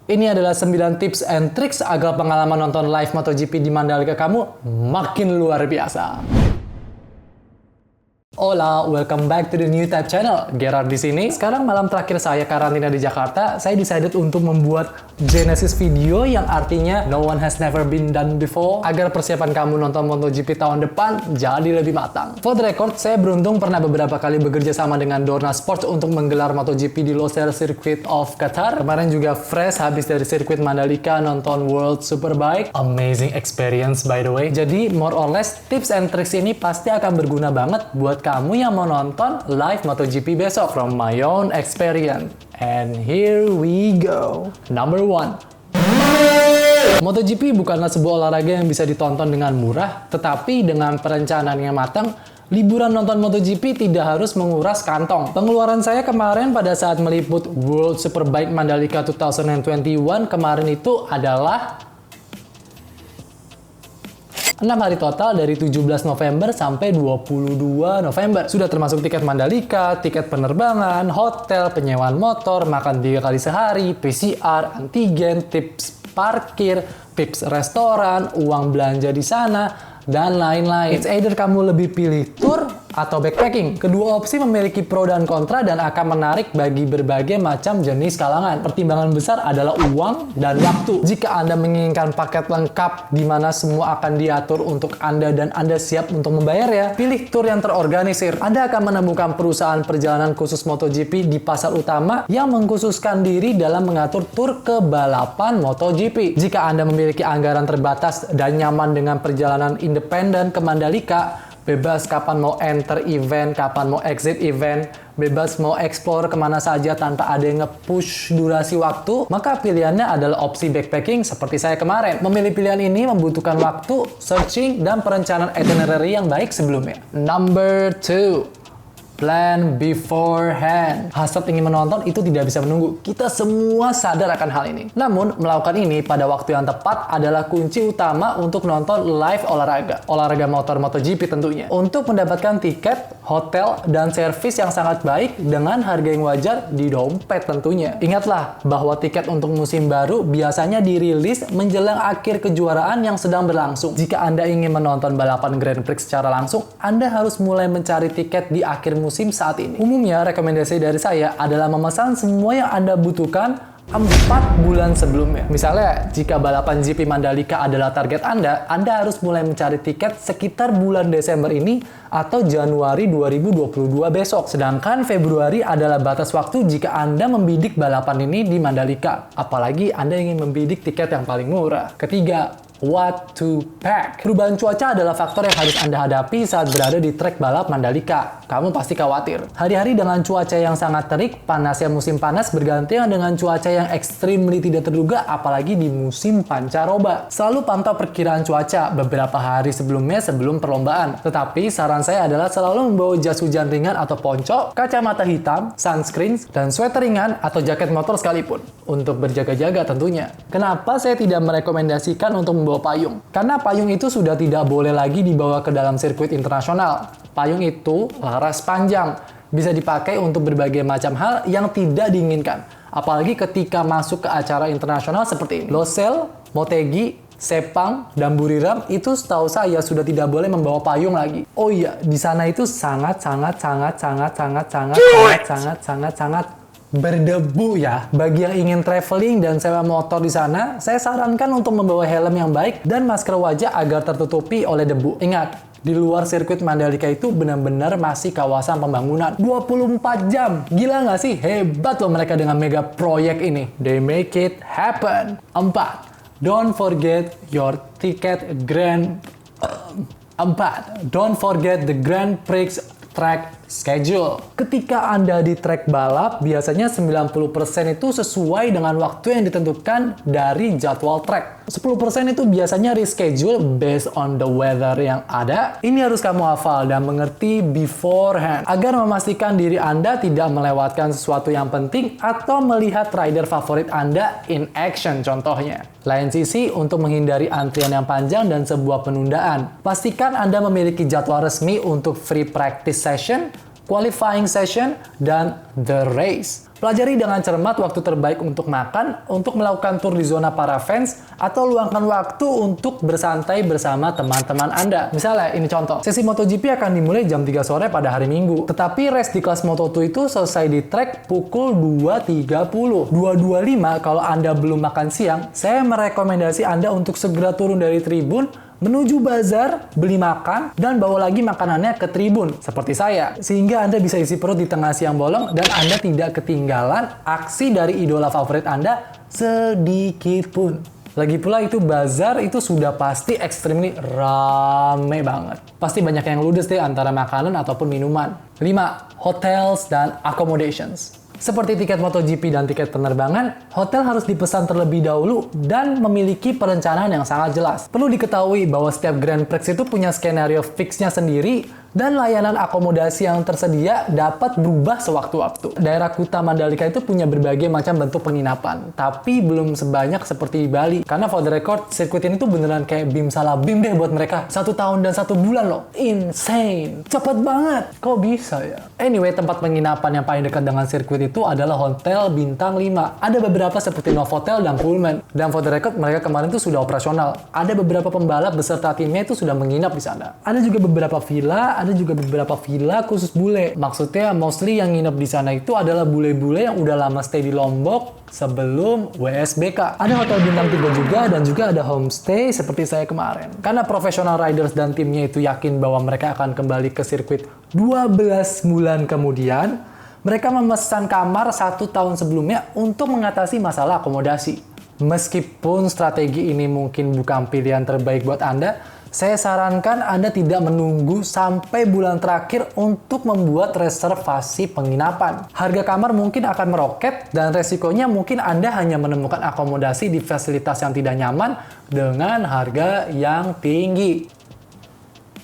Ini adalah 9 tips and tricks agar pengalaman nonton live MotoGP di Mandalika kamu makin luar biasa. Hola, welcome back to the new type channel. Gerard di sini. Sekarang malam terakhir saya karantina di Jakarta, saya decided untuk membuat Genesis video yang artinya no one has never been done before agar persiapan kamu nonton MotoGP tahun depan jadi lebih matang. For the record, saya beruntung pernah beberapa kali bekerja sama dengan Dorna Sports untuk menggelar MotoGP di Losail Circuit of Qatar. Kemarin juga fresh habis dari sirkuit Mandalika nonton World Superbike. Amazing experience by the way. Jadi more or less tips and tricks ini pasti akan berguna banget buat kamu yang mau nonton live MotoGP besok from my own experience. And here we go. Number 1. MotoGP bukanlah sebuah olahraga yang bisa ditonton dengan murah, tetapi dengan perencanaan yang matang, liburan nonton MotoGP tidak harus menguras kantong. Pengeluaran saya kemarin pada saat meliput World Superbike Mandalika 2021 kemarin itu adalah 6 hari total dari 17 November sampai 22 November. Sudah termasuk tiket Mandalika, tiket penerbangan, hotel, penyewaan motor, makan 3 kali sehari, PCR, antigen, tips parkir, tips restoran, uang belanja di sana, dan lain-lain. It's either kamu lebih pilih tour atau backpacking. Kedua opsi memiliki pro dan kontra dan akan menarik bagi berbagai macam jenis kalangan. Pertimbangan besar adalah uang dan waktu. Jika Anda menginginkan paket lengkap di mana semua akan diatur untuk Anda dan Anda siap untuk membayarnya, pilih tour yang terorganisir. Anda akan menemukan perusahaan perjalanan khusus MotoGP di pasar utama yang mengkhususkan diri dalam mengatur tur ke balapan MotoGP. Jika Anda memiliki anggaran terbatas dan nyaman dengan perjalanan independen ke Mandalika, bebas kapan mau enter event, kapan mau exit event, bebas mau explore kemana saja tanpa ada yang nge-push durasi waktu, maka pilihannya adalah opsi backpacking seperti saya kemarin. Memilih pilihan ini membutuhkan waktu, searching, dan perencanaan itinerary yang baik sebelumnya. Number 2. Plan beforehand. Hasrat ingin menonton itu tidak bisa menunggu. Kita semua sadar akan hal ini. Namun, melakukan ini pada waktu yang tepat adalah kunci utama untuk nonton live olahraga. Olahraga motor MotoGP tentunya. Untuk mendapatkan tiket, hotel, dan servis yang sangat baik dengan harga yang wajar di dompet tentunya. Ingatlah bahwa tiket untuk musim baru biasanya dirilis menjelang akhir kejuaraan yang sedang berlangsung. Jika Anda ingin menonton balapan Grand Prix secara langsung, Anda harus mulai mencari tiket di akhir musim saat ini. Umumnya, rekomendasi dari saya adalah memesan semua yang Anda butuhkan 4 bulan sebelumnya. Misalnya, jika balapan GP Mandalika adalah target Anda harus mulai mencari tiket sekitar bulan Desember ini atau Januari 2022 besok. Sedangkan Februari adalah batas waktu jika Anda membidik balapan ini di Mandalika. Apalagi Anda ingin membidik tiket yang paling murah. Ketiga, what to pack. Perubahan cuaca adalah faktor yang harus Anda hadapi saat berada di trek balap Mandalika. Kamu pasti khawatir. Hari-hari dengan cuaca yang sangat terik, panasnya musim panas bergantian dengan cuaca yang extremely tidak terduga, apalagi di musim pancaroba. Selalu pantau perkiraan cuaca beberapa hari sebelumnya sebelum perlombaan. Tetapi saran saya adalah selalu membawa jas hujan ringan atau ponco, kacamata hitam, sunscreen, dan sweater ringan atau jaket motor sekalipun. Untuk berjaga-jaga tentunya. Kenapa saya tidak merekomendasikan untuk membawa payung? Karena payung itu sudah tidak boleh lagi dibawa ke dalam sirkuit internasional. Payung itu laras panjang, bisa dipakai untuk berbagai macam hal yang tidak diinginkan. Apalagi ketika masuk ke acara internasional seperti ini. Losail, Motegi, Sepang, dan Buriram itu setahu saya sudah tidak boleh membawa payung lagi. Oh iya, di sana itu sangat berdebu ya. Bagi yang ingin traveling dan sewa motor di sana, saya sarankan untuk membawa helm yang baik dan masker wajah agar tertutupi oleh debu. Ingat, di luar sirkuit Mandalika itu benar-benar masih kawasan pembangunan 24 jam. Gila nggak sih? Hebat loh mereka dengan mega proyek ini. They make it happen. 4. Don't forget your ticket Grand 4. Don't forget the Grand Prix track schedule. Ketika Anda di trek balap, biasanya 90% itu sesuai dengan waktu yang ditentukan dari jadwal trek. 10% itu biasanya reschedule based on the weather yang ada. Ini harus kamu hafal dan mengerti beforehand agar memastikan diri Anda tidak melewatkan sesuatu yang penting atau melihat rider favorit Anda in action contohnya. Lain sisi, untuk menghindari antrian yang panjang dan sebuah penundaan, pastikan Anda memiliki jadwal resmi untuk free practice session, qualifying session, dan the race. Pelajari dengan cermat waktu terbaik untuk makan, untuk melakukan tur di zona para fans, atau luangkan waktu untuk bersantai bersama teman-teman Anda. Misalnya, ini contoh. Sesi MotoGP akan dimulai jam 3 sore pada hari Minggu. Tetapi race di kelas Moto2 itu selesai di track pukul 2.30. 2.25 kalau Anda belum makan siang, saya merekomendasi Anda untuk segera turun dari tribun, menuju bazar, beli makan, dan bawa lagi makanannya ke tribun, seperti saya. Sehingga Anda bisa isi perut di tengah siang bolong, dan Anda tidak ketinggalan aksi dari idola favorit Anda sedikit pun. Lagi pula itu bazar itu sudah pasti extremely rame banget. Pasti banyak yang ludes deh antara makanan ataupun minuman. 5. Hotels dan accommodations. Seperti tiket MotoGP dan tiket penerbangan, hotel harus dipesan terlebih dahulu dan memiliki perencanaan yang sangat jelas. Perlu diketahui bahwa setiap Grand Prix itu punya skenario fixnya sendiri, dan layanan akomodasi yang tersedia dapat berubah sewaktu-waktu. Daerah Kuta Mandalika itu punya berbagai macam bentuk penginapan, tapi belum sebanyak seperti di Bali. Karena for the record, sirkuit ini tuh beneran kayak bim salah bim deh buat mereka. 1 tahun dan 1 bulan loh. Insane. Cepet banget. Kok bisa ya? Anyway, tempat penginapan yang paling dekat dengan sirkuit itu adalah Hotel Bintang 5. Ada beberapa seperti Novotel dan Pullman. Dan for the record, mereka kemarin tuh sudah operasional. Ada beberapa pembalap beserta timnya itu sudah menginap di sana. Ada juga beberapa villa khusus bule. Maksudnya mostly yang nginep di sana itu adalah bule-bule yang udah lama stay di Lombok sebelum WSBK. Ada hotel bintang 3 juga, dan juga ada homestay seperti saya kemarin. Karena professional riders dan timnya itu yakin bahwa mereka akan kembali ke sirkuit 12 bulan kemudian, mereka memesan kamar 1 tahun sebelumnya untuk mengatasi masalah akomodasi. Meskipun strategi ini mungkin bukan pilihan terbaik buat Anda, saya sarankan Anda tidak menunggu sampai bulan terakhir untuk membuat reservasi penginapan. Harga kamar mungkin akan meroket, dan resikonya mungkin Anda hanya menemukan akomodasi di fasilitas yang tidak nyaman dengan harga yang tinggi.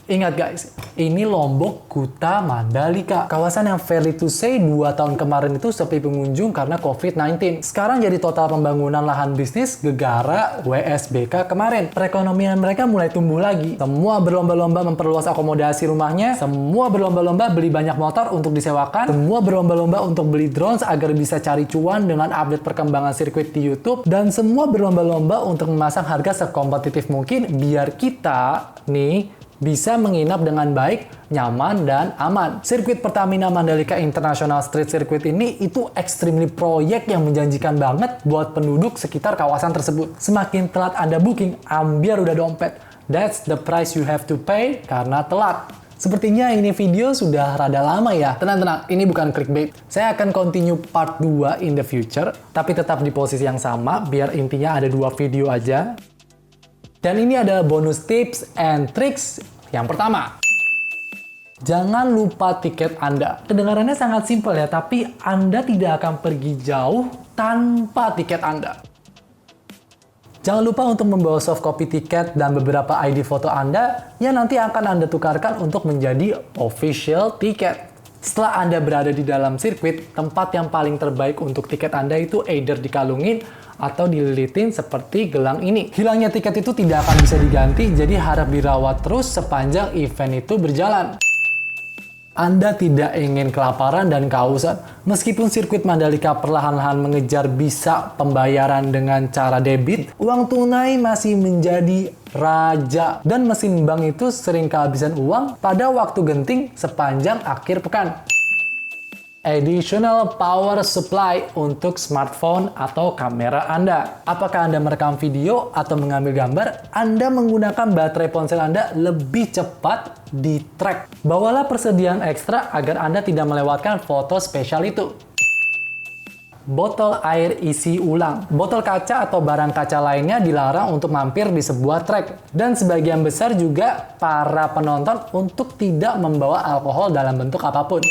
Ingat guys, ini Lombok Kuta Mandalika. Kawasan yang fairly to say 2 tahun kemarin itu sepi pengunjung karena COVID-19. Sekarang jadi total pembangunan lahan bisnis gegara WSBK kemarin. Perekonomian mereka mulai tumbuh lagi. Semua berlomba-lomba memperluas akomodasi rumahnya. Semua berlomba-lomba beli banyak motor untuk disewakan. Semua berlomba-lomba untuk beli drones agar bisa cari cuan dengan update perkembangan sirkuit di YouTube. Dan semua berlomba-lomba untuk memasang harga sekompetitif mungkin biar kita nih bisa menginap dengan baik, nyaman, dan aman. Sirkuit Pertamina Mandalika International Street Circuit ini itu extremely proyek yang menjanjikan banget buat penduduk sekitar kawasan tersebut. Semakin telat Anda booking, ambiar udah dompet. That's the price you have to pay karena telat. Sepertinya ini video sudah rada lama ya. Tenang-tenang, ini bukan clickbait. Saya akan continue part 2 in the future, tapi tetap di posisi yang sama, biar intinya ada 2 video aja. Dan ini ada bonus tips and tricks. Yang pertama, jangan lupa tiket Anda. Kedengarannya sangat simpel ya, tapi Anda tidak akan pergi jauh tanpa tiket Anda. Jangan lupa untuk membawa soft copy tiket dan beberapa ID foto Anda yang nanti akan Anda tukarkan untuk menjadi official tiket. Setelah Anda berada di dalam sirkuit, tempat yang paling terbaik untuk tiket Anda itu either dikalungin atau dililitin seperti gelang ini. Hilangnya tiket itu tidak akan bisa diganti, jadi harap dirawat terus sepanjang event itu berjalan. Anda tidak ingin kelaparan dan kehausan. Meskipun sirkuit Mandalika perlahan-lahan mengejar bisa pembayaran dengan cara debit, uang tunai masih menjadi raja. Dan mesin bank itu sering kehabisan uang pada waktu genting sepanjang akhir pekan. Additional power supply untuk smartphone atau kamera Anda. Apakah Anda merekam video atau mengambil gambar, Anda menggunakan baterai ponsel Anda lebih cepat di track. Bawalah persediaan ekstra agar Anda tidak melewatkan foto spesial itu. Botol air isi ulang. Botol kaca atau barang kaca lainnya dilarang untuk mampir di sebuah track. Dan sebagian besar juga para penonton untuk tidak membawa alkohol dalam bentuk apapun.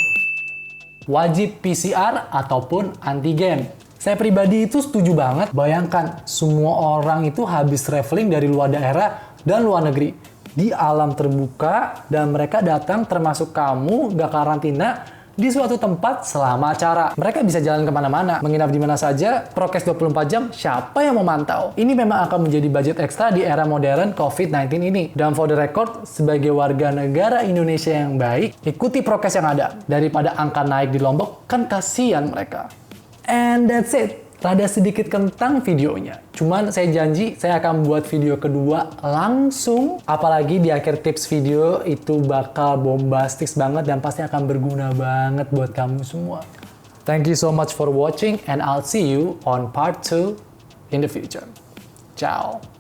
Wajib PCR ataupun antigen. Saya pribadi itu setuju banget. Bayangkan, semua orang itu habis traveling dari luar daerah dan luar negeri. Di alam terbuka, dan mereka datang termasuk kamu, gak karantina, di suatu tempat selama acara. Mereka bisa jalan kemana-mana, menginap di mana saja, prokes 24 jam, siapa yang mau mantau? Ini memang akan menjadi budget ekstra di era modern COVID-19 ini. Dan for the record, sebagai warga negara Indonesia yang baik, ikuti prokes yang ada. Daripada angka naik di Lombok, kan kasihan mereka. And that's it. Rada sedikit kentang videonya. Cuman saya janji saya akan buat video kedua langsung. Apalagi di akhir tips video itu bakal bombastis banget dan pasti akan berguna banget buat kamu semua. Thank you so much for watching and I'll see you on part 2 in the future. Ciao.